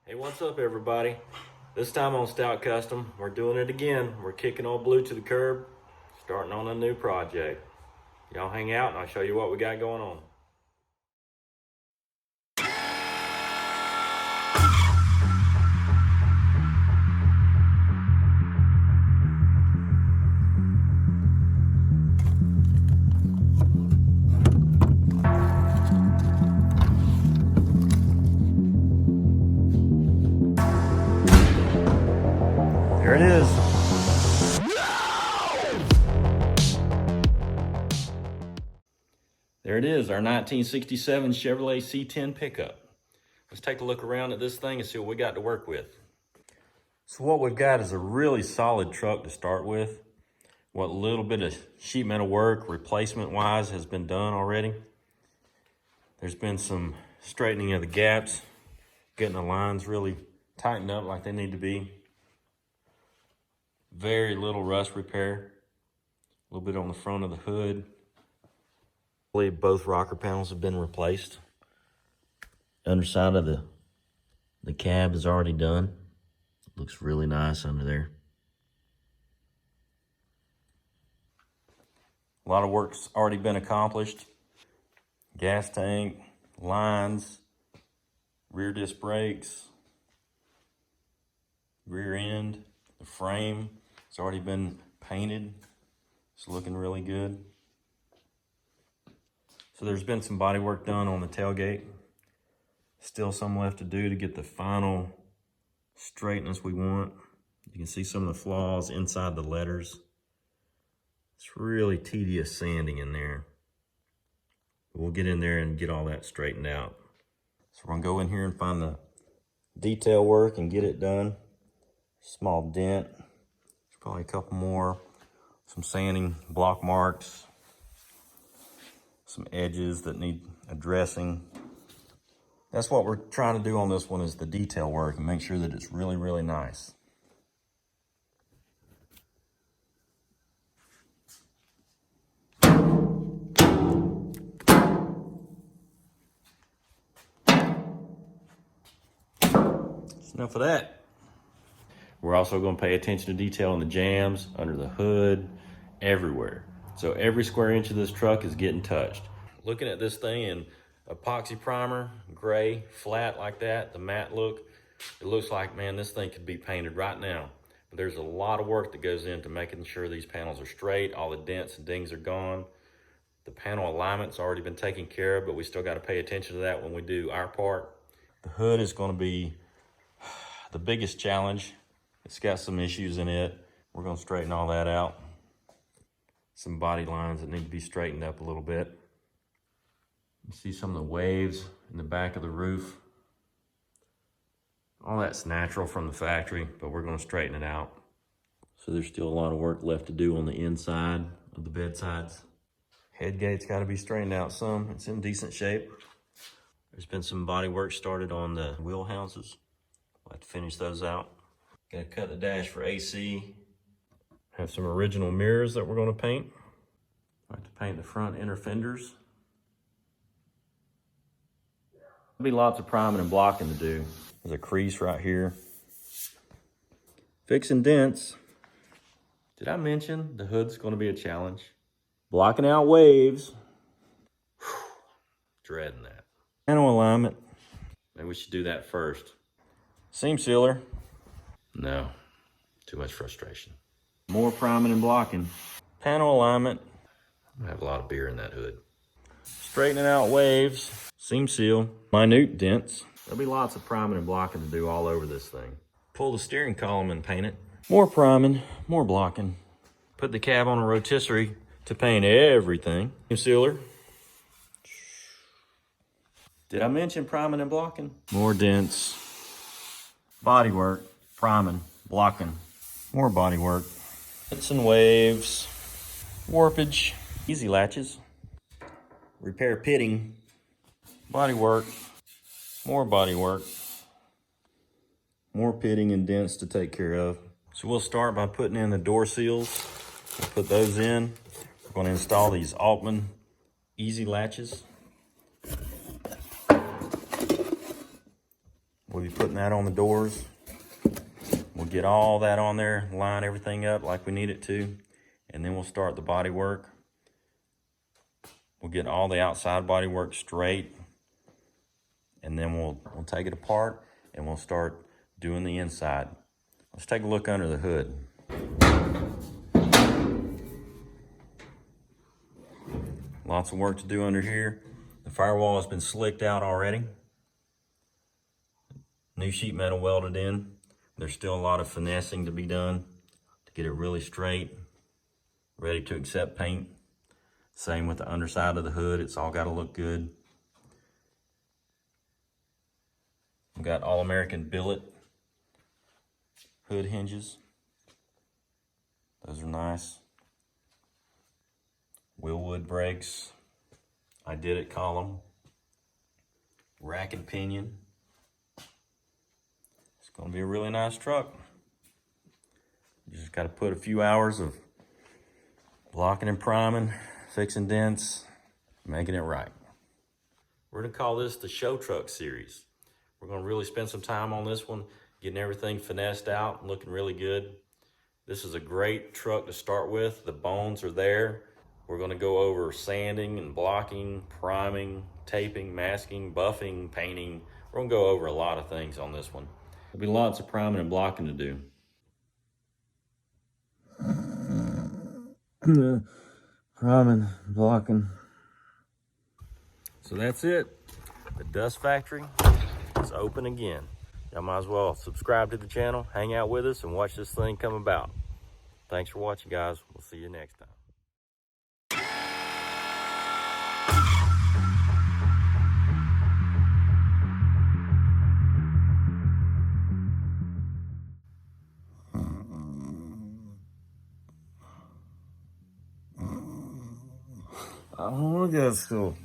Hey, what's up everybody? This time on Stout Custom, we're doing it again. We're kicking old Blue to the curb, starting on a new project. Y'all hang out and I'll show you what we got going on. There it is. There it is, our 1967 Chevrolet C10 pickup. Let's take a look around at this thing and see what we got to work with. So what we've got is a really solid truck to start with. What little bit of sheet metal work, replacement-wise, has been done already. There's been some straightening of the gaps, getting the lines really tightened up like they need to be. Very little rust repair. A little bit on the front of the hood. I believe both rocker panels have been replaced. Underside of the cab is already done. Looks really nice under there. A lot of work's already been accomplished. Gas tank, lines, rear disc brakes, rear end, the frame. It's already been painted. It's looking really good. So there's been some body work done on the tailgate. Still some left to do to get the final straightness we want. You can see some of the flaws inside the letters. It's really tedious sanding in there. We'll get in there and get all that straightened out. So we're gonna go in here and find the detail work and get it done. Small dent. There's probably a couple more. Some sanding, block marks. Some edges that need addressing. That's what we're trying to do on this one, is the detail work and make sure that it's really, really nice. That's enough of that. We're also going to pay attention to detail in the jambs, under the hood, everywhere. So every square inch of this truck is getting touched. Looking at this thing in epoxy primer, gray, flat like that, the matte look, it looks like, man, this thing could be painted right now. But there's a lot of work that goes into making sure these panels are straight, all the dents and dings are gone. The panel alignment's already been taken care of, but we still got to pay attention to that when we do our part. The hood is going to be the biggest challenge. It's got some issues in it. We're going to straighten all that out. Some body lines that need to be straightened up a little bit. You see some of the waves in the back of the roof. All that's natural from the factory, but we're going to straighten it out. So there's still a lot of work left to do on the inside of the bedsides. Headgate's got to be straightened out some. It's in decent shape. There's been some body work started on the wheel houses. We'll have to finish those out. Got to cut the dash for AC. Have some original mirrors that we're going to paint. I like to paint the front inner fenders. There'll be lots of priming and blocking to do. There's a crease right here. Fixing dents. Did I mention the hood's going to be a challenge? Blocking out waves. Whew. Dreading that. Panel alignment. Maybe we should do that first. Seam sealer. No, too much frustration. More priming and blocking. Panel alignment. I have a lot of beer in that hood. Straightening out waves. Seam seal. Minute dents. There'll be lots of priming and blocking to do all over this thing. Pull the steering column and paint it. More priming, more blocking. Put the cab on a rotisserie to paint everything. Seam sealer. Did I mention priming and blocking? More dents. Body work. Priming. Blocking. More body work. Hits and waves, warpage, easy latches, repair pitting, body work, more pitting and dents to take care of. So we'll start by putting in the door seals. We'll put those in. We're going to install these Altman easy latches. We'll be putting that on the doors. We'll get all that on there, line everything up like we need it to, and then we'll start the body work. We'll get all the outside body work straight, and then we'll take it apart and we'll start doing the inside. Let's take a look under the hood. Lots of work to do under here. The firewall has been slicked out already. New sheet metal welded in. There's still a lot of finessing to be done to get it really straight, ready to accept paint. Same with the underside of the hood. It's all got to look good. We've got all-American billet hood hinges. Those are nice. Willwood brakes. I did it column. Rack and pinion. It's going to be a really nice truck. You just got to put a few hours of blocking and priming, fixing dents, making it right. We're going to call this the show truck series. We're going to really spend some time on this one, getting everything finessed out and looking really good. This is a great truck to start with. The bones are there. We're going to go over sanding and blocking, priming, taping, masking, buffing, painting. We're going to go over a lot of things on this one. There'll be lots of priming and blocking to do. Priming, blocking. So that's it. The Dust Factory is open again. Y'all might as well subscribe to the channel, hang out with us, and watch this thing come about. Thanks for watching, guys. We'll see you next time. I don't want to go to school.